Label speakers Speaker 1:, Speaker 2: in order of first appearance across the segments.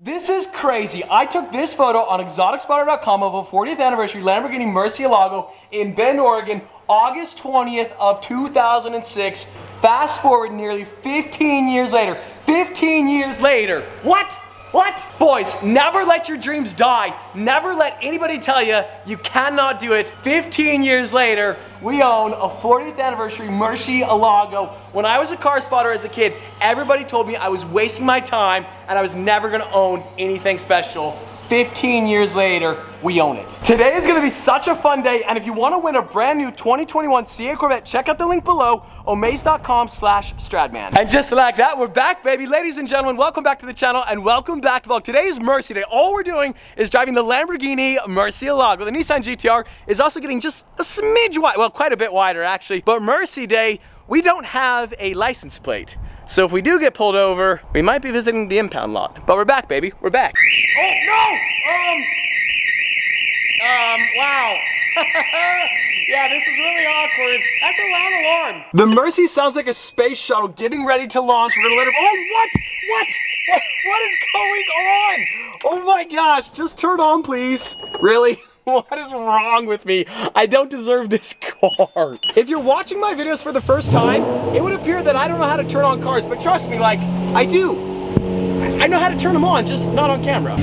Speaker 1: This is crazy. I took this photo on exoticspotter.com of a 40th anniversary Lamborghini Murcielago in Bend, Oregon, August 20th of 2006. Fast forward nearly 15 years later. 15 years later. What? What? Boys, never let your dreams die. Never let anybody tell you you cannot do it. 15 years later, we own a 40th anniversary Murcielago. When I was a car spotter as a kid, everybody told me I was wasting my time and I was never gonna own anything special. 15 years later, we own it. Today is gonna be such a fun day, and if you wanna win a brand new 2021 CA Corvette, check out the link below, omaze.com/Stradman. And just like that, we're back, baby. Ladies and gentlemen, welcome back to the channel, and welcome back to vlog. Today is Mercy Day. All we're doing is driving the Lamborghini Murcielago. The Nissan GTR is also getting just a smidge wide, well, quite a bit wider, actually. But Mercy Day, we don't have a license plate. So if we do get pulled over, we might be visiting the impound lot. But we're back, baby, we're back. Oh, no! Wow. Yeah, this is really awkward. That's a loud alarm. The Mercy sounds like a space shuttle getting ready to launch. We're gonna let it, oh, what is going on? Oh my gosh, just turn on, please. Really? What is wrong with me? I don't deserve this car. If you're watching my videos for the first time, it would appear that I don't know how to turn on cars, but trust me, like, I do. I know how to turn them on, just not on camera.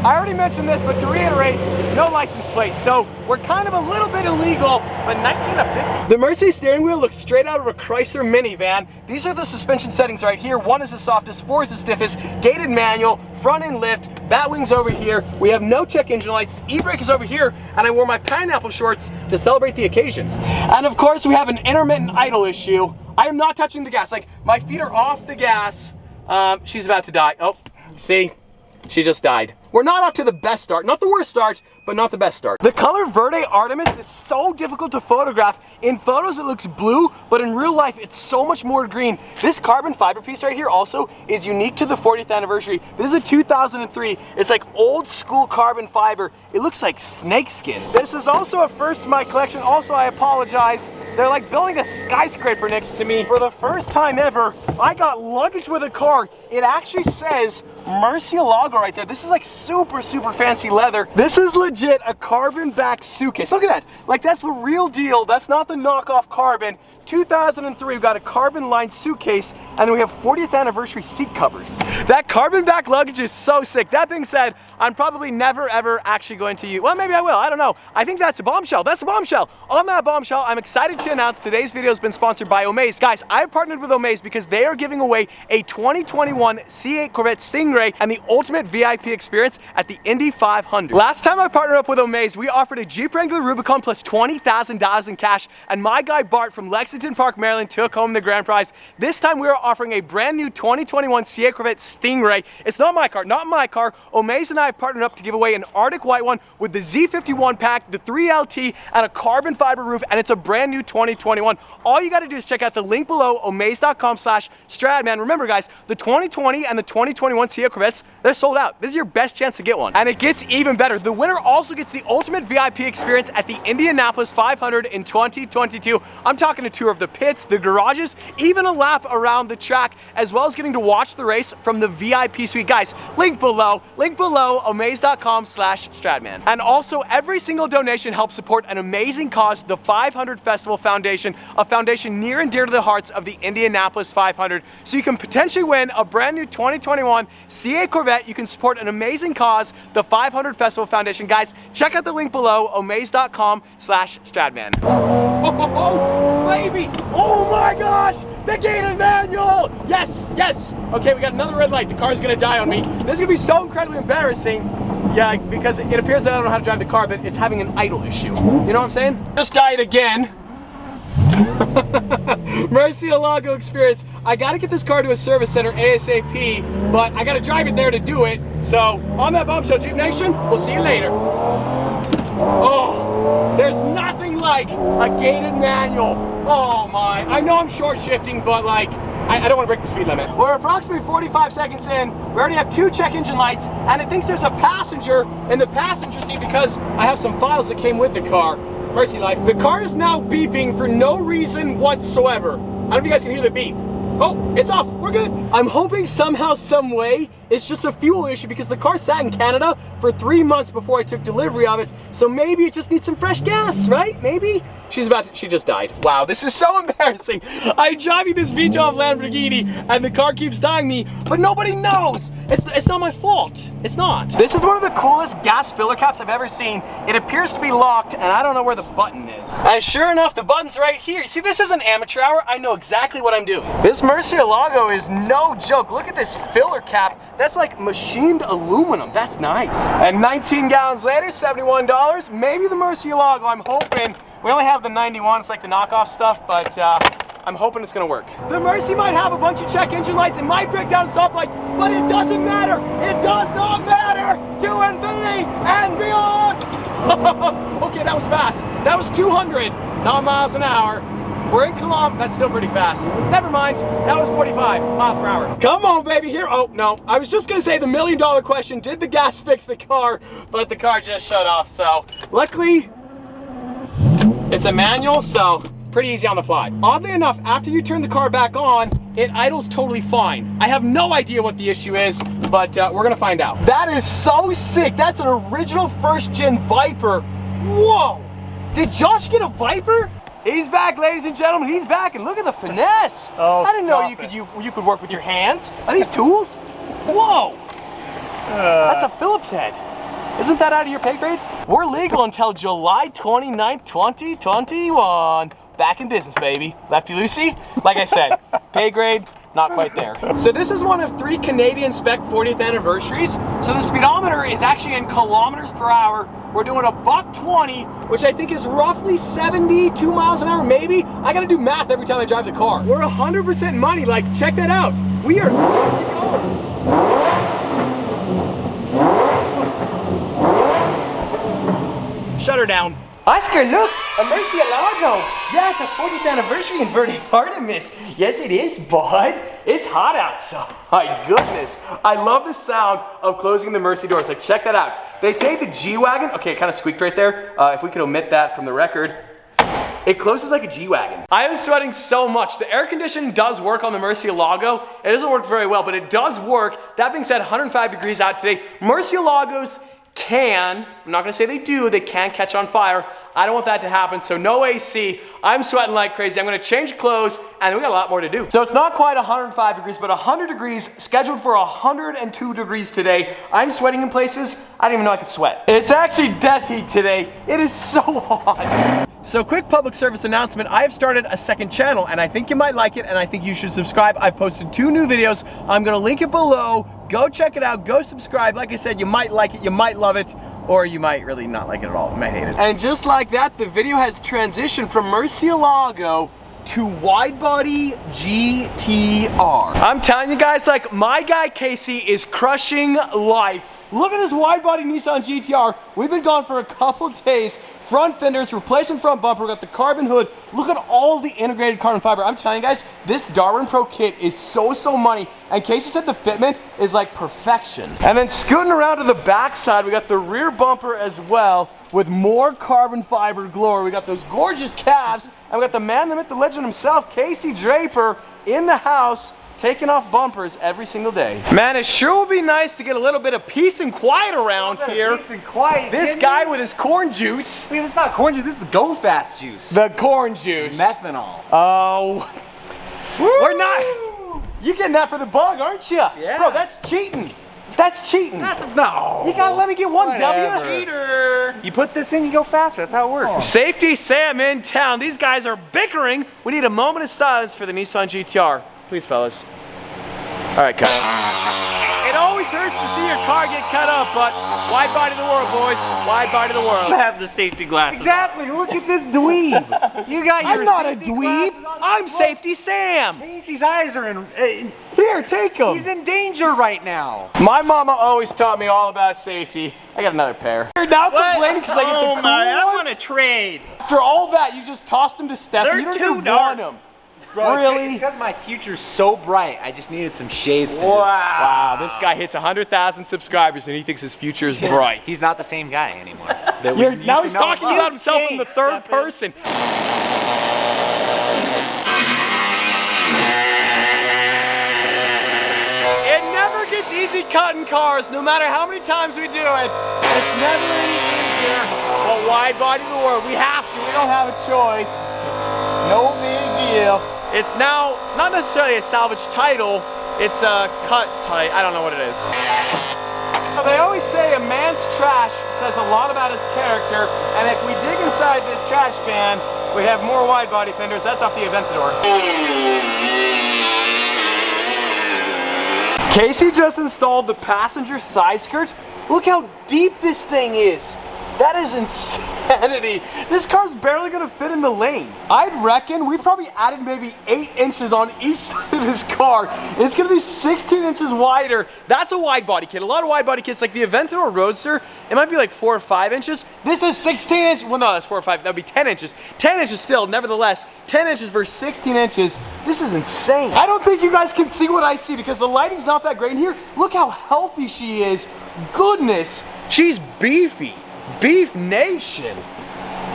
Speaker 1: I already mentioned this, but to reiterate, no license plate, so we're kind of a little bit illegal, but 1950. The Mercy steering wheel looks straight out of a Chrysler minivan. These are the suspension settings right here. 1 is the softest, 4 is the stiffest, gated manual, front end lift, bat wings over here. We have no check engine lights, e-brake is over here, and I wore my pineapple shorts to celebrate the occasion. And of course, we have an intermittent idle issue. I am not touching the gas, like my feet are off the gas. She's about to die. Oh, see, she just died. We're not off to the best start, not the worst start, but not the best start. The color Verde Artemis is so difficult to photograph. In photos it looks blue, but in real life it's so much more green. This carbon fiber piece right here also is unique to the 40th anniversary. This is a 2003. It's like old school carbon fiber. It looks like snake skin. This is also a first in my collection. Also, I apologize. They're like building a skyscraper next to me. For the first time ever, I got luggage with a car. It actually says Murcielago right there. This is like super fancy leather. This is legit a carbon back suitcase. Look at that. Like, that's the real deal. That's not the knockoff carbon. 2003, we've got a carbon lined suitcase, and then we have 40th anniversary seat covers. That carbon back luggage is so sick. That being said, I'm probably never ever actually going to use, well, maybe I will, I don't know. I think that's a bombshell. That's a bombshell. On that bombshell, I'm excited to announce today's video has been sponsored by Omaze. Guys, I've partnered with Omaze because they are giving away a 2021 C8 Corvette Stingray and the ultimate VIP experience at the Indy 500. Last time I partnered up with Omaze, we offered a Jeep Wrangler Rubicon plus $20,000 in cash, and my guy Bart from Lexington Park, Maryland took home the grand prize. This time we are offering a brand new 2021 C8 Corvette Stingray. It's not my car, not my car. Omaze and I have partnered up to give away an Arctic white one with the Z51 pack, the 3LT, and a carbon fiber roof, and it's a brand new 2021. All you gotta do is check out the link below, omaze.com/Stradman. Remember guys, the 2020 and the 2021 C8 Corvettes, they're sold out. This is your best chance to get one. And it gets even better. The winner also gets the ultimate VIP experience at the Indianapolis 500 in 2022. I'm talking a tour of the pits, the garages, even a lap around the track, as well as getting to watch the race from the VIP suite. Guys, link below, omaze.com/Stradman. And also, every single donation helps support an amazing cause, the 500 Festival Foundation, a foundation near and dear to the hearts of the Indianapolis 500. So you can potentially win a brand new 2021 C8 Corvette. You can support an amazing cause, the 500 Festival Foundation. Guys, check out the link below, omaze.com/Stradman. Oh, baby! Oh my gosh! The gated manual! Yes, yes! Okay, we got another red light. The car's gonna die on me. This is gonna be so incredibly embarrassing. Yeah, because it appears that I don't know how to drive the car, but it's having an idle issue. You know what I'm saying? Just died again. Murcielago experience. I gotta get this car to a service center ASAP, but I gotta drive it there to do it. So, on that bombshell, Jeep Nation, we'll see you later. Oh, there's nothing like a gated manual. Oh my, I know I'm short shifting, but like, I don't want to break the speed limit. We're approximately 45 seconds in. We already have 2 check engine lights, and it thinks there's a passenger in the passenger seat because I have some files that came with the car. Mercy life. The car is now beeping for no reason whatsoever. I don't know if you guys can hear the beep. Oh, it's off. We're good. I'm hoping somehow, some way, it's just a fuel issue because the car sat in Canada for 3 months before I took delivery of it. So maybe it just needs some fresh gas, right? Maybe? She just died. Wow, this is so embarrassing. I'm driving this V12 Lamborghini and the car keeps dying me, but nobody knows. It's not my fault. It's not. This is one of the coolest gas filler caps I've ever seen. It appears to be locked and I don't know where the button is. And sure enough, the button's right here. You see, this is an amateur hour. I know exactly what I'm doing. This Murcielago is no joke. Look at this filler cap. That's like machined aluminum. That's nice. And 19 gallons later, $71. Maybe the Murcielago, I'm hoping. We only have the 91, it's like the knockoff stuff, but I'm hoping it's gonna work. The Mercy might have a bunch of check engine lights, it might break down stoplights, but it doesn't matter. It does not matter. To infinity and beyond. Okay, that was fast. That was 200, not miles an hour. We're in kilometers, that's still pretty fast. Never mind, that was 45 miles per hour. Come on, baby, here. Oh, no, I was just gonna say the $1 million question, did the gas fix the car? But the car just shut off, so luckily, it's a manual, so pretty easy on the fly. Oddly enough, after you turn the car back on, it idles totally fine. I have no idea what the issue is, but we're gonna find out. That is so sick. That's an original first-gen Viper. Whoa! Did Josh get a Viper? He's back, ladies and gentlemen. He's back, and look at the finesse.
Speaker 2: Oh,
Speaker 1: I didn't know you could work with your hands. Are these tools? Whoa! That's a Phillips head. Isn't that out of your pay grade? We're legal until July 29th, 2021. Back in business, baby. Lefty Lucy, like I said, pay grade, not quite there. So this is one of 3 Canadian spec 40th anniversaries. So the speedometer is actually in kilometers per hour. We're doing a $120, which I think is roughly 72 miles an hour, maybe. I gotta do math every time I drive the car. We're 100% money, like, check that out. We are good to go. Shut her down. Oscar, look, a Murcielago. Yeah, it's a 40th anniversary inverted Artemis. Yes, it is, bud. It's hot outside. My goodness. I love the sound of closing the Mercy doors. Like, check that out. They say the G-Wagon, okay, it kind of squeaked right there. If we could omit that from the record. It closes like a G-Wagon. I am sweating so much. The air conditioning does work on the Murcielago. It doesn't work very well, but it does work. That being said, 105 degrees out today. Murcielagos can, I'm not gonna say they do, they can catch on fire. I don't want that to happen, so no AC. I'm sweating like crazy. I'm gonna change clothes, and we got a lot more to do. So it's not quite 105 degrees, but 100 degrees, scheduled for 102 degrees today. I'm sweating in places I didn't even know I could sweat. It's actually death heat today. It is so hot. So quick public service announcement, I have started a second channel and I think you might like it and I think you should subscribe. I've posted 2 new videos. I'm gonna link it below. Go check it out, go subscribe. Like I said, you might like it, you might love it, or you might really not like it at all, you might hate it. And just like that, the video has transitioned from Murcielago to Widebody GTR. I'm telling you guys, like, my guy Casey is crushing life. Look at this Widebody Nissan GTR. We've been gone for a couple days. Front fenders, replacement front bumper, we got the carbon hood. Look at all the integrated carbon fiber. I'm telling you guys, this Darwin Pro kit is so money. And Casey said the fitment is like perfection. And then scooting around to the back side, we got the rear bumper as well with more carbon fiber glory. We got those gorgeous calves, and we got the man, the myth, the legend himself, Casey Draper, in the house, taking off bumpers every single day. Man, it sure would be nice to get a little bit of peace and quiet around here.
Speaker 2: Peace and quiet.
Speaker 1: This guy with his corn juice.
Speaker 2: Wait, it's not corn juice, this is the Go Fast juice.
Speaker 1: The corn juice.
Speaker 2: Methanol.
Speaker 1: Oh. We're not. You're getting that for the bug, aren't you?
Speaker 2: Yeah.
Speaker 1: Bro, that's cheating. That's cheating.
Speaker 2: No.
Speaker 1: You gotta let me get one
Speaker 2: Whatever.
Speaker 1: W. Cheater.
Speaker 2: You put this in, you go faster. That's how it works.
Speaker 1: Oh. Safety Sam in town. These guys are bickering. We need a moment of silence for the Nissan GTR. Please, fellas. All right, cut. It always hurts to see your car get cut up, but wide body the world, boys. Wide body the world.
Speaker 3: I have the safety glasses.
Speaker 2: Exactly. Look at this dweeb. You got your
Speaker 1: I'm not a
Speaker 2: safety
Speaker 1: dweeb.
Speaker 2: glasses on.
Speaker 1: I'm
Speaker 2: Look,
Speaker 1: Safety Sam.
Speaker 2: Casey's eyes are in.
Speaker 1: Here, take them.
Speaker 2: He's in danger right now.
Speaker 1: My mama always taught me all about safety. I got another pair. You're now complaining because I get the cool
Speaker 3: I
Speaker 1: ones?
Speaker 3: want to trade.
Speaker 1: After all that, you just tossed them to Steph.
Speaker 3: They're
Speaker 1: You don't
Speaker 3: too
Speaker 1: even
Speaker 3: dark.
Speaker 1: want them.
Speaker 2: Bro,
Speaker 1: Really?
Speaker 2: It's because my future's so bright. I just needed some shades to
Speaker 1: Wow, this guy hits 100,000 subscribers and he thinks his future is bright.
Speaker 2: He's not the same guy anymore.
Speaker 1: Now he's talking about himself in the third person. easy cutting cars, no matter how many times we do it. It's never any easier. But wide body the world, we have to, we don't have a choice. No big deal. It's now not necessarily a salvage title, it's a cut title. I don't know what it is. Now, they always say a man's trash says a lot about his character, and if we dig inside this trash can, we have more wide body fenders. That's off the Aventador. Casey just installed the passenger side skirts. Look how deep this thing is. That is insanity. This car's barely gonna fit in the lane. I'd reckon we probably added maybe 8 inches on each side of this car. It's gonna be 16 inches wider. That's a wide body kit. A lot of wide body kits, like the Aventador Roadster, it might be like 4 or 5 inches. This is 16 inches. Well, no, that's 4 or 5. That'd be 10 inches. 10 inches still, nevertheless. 10 inches versus 16 inches. This is insane. I don't think you guys can see what I see because the lighting's not that great in here. Look how healthy she is. Goodness, she's beefy. Beef Nation.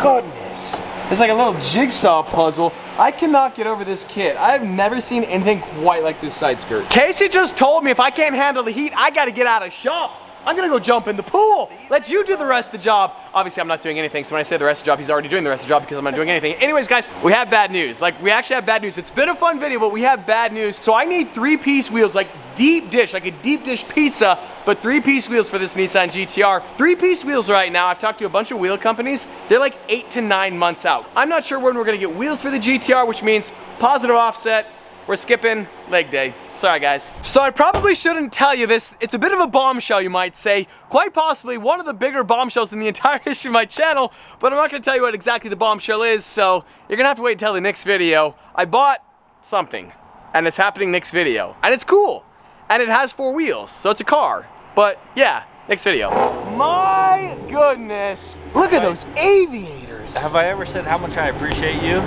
Speaker 1: Goodness. It's like a little jigsaw puzzle. I cannot get over this kit. I've never seen anything quite like this side skirt. Casey just told me if I can't handle the heat, I gotta get out of shop. I'm gonna go jump in the pool. Let you do the rest of the job. Obviously, I'm not doing anything, so when I say the rest of the job, he's already doing the rest of the job because I'm not doing anything. Anyways, guys, we have bad news. Like, we actually have bad news. It's been a fun video, but we have bad news. So I need 3-piece wheels, like deep dish, like a deep dish pizza, but 3-piece wheels for this Nissan GTR. 3-piece wheels right now, I've talked to a bunch of wheel companies. They're like 8 to 9 months out. I'm not sure when we're gonna get wheels for the GTR, which means positive offset. We're skipping leg day. Sorry, guys. So I probably shouldn't tell you this. It's a bit of a bombshell, you might say. Quite possibly one of the bigger bombshells in the entire history of my channel, but I'm not gonna tell you what exactly the bombshell is, so you're gonna have to wait until the next video. I bought something, and it's happening next video. And it's cool, and it has 4 wheels, so it's a car. But yeah, next video. My goodness, look at those aviators.
Speaker 3: Have I ever said how much I appreciate you?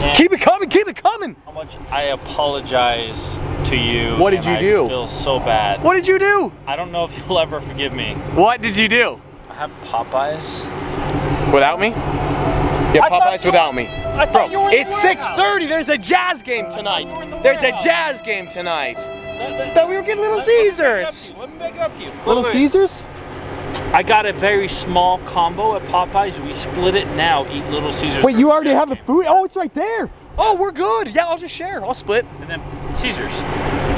Speaker 3: And
Speaker 1: Keep it coming, keep it coming.
Speaker 3: how much I apologize to you.
Speaker 1: What did you do?
Speaker 3: I feel so bad.
Speaker 1: What did you do?
Speaker 3: I don't know if you'll ever forgive me.
Speaker 1: What did you do?
Speaker 3: I have Popeyes.
Speaker 1: Without me? Yeah, Popeyes without me. Bro, it's 6:30. There's a jazz game tonight. There's a jazz game tonight. I thought we were getting Little Caesars.
Speaker 3: Let me make it up to you.
Speaker 1: Little Caesars?
Speaker 3: I got a very small combo at Popeyes. We split it now. Eat Little Caesars.
Speaker 1: Wait, you already have the food? Oh, it's right there. Oh, we're good. Yeah, I'll just share. I'll split.
Speaker 3: And then Caesars.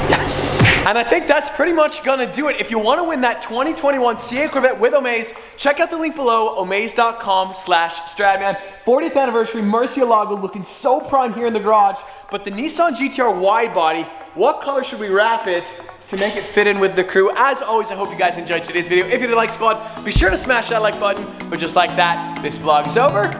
Speaker 1: Yes. And I think that's pretty much gonna do it. If you wanna win that 2021 CA Corvette with Omaze, check out the link below, omaze.com/Stradman. 40th anniversary Murcielago, looking so prime here in the garage. But the Nissan GTR wide body, what color should we wrap it to make it fit in with the crew? As always, I hope you guys enjoyed today's video. If you did, like squad, be sure to smash that like button. But just like that, this vlog's over.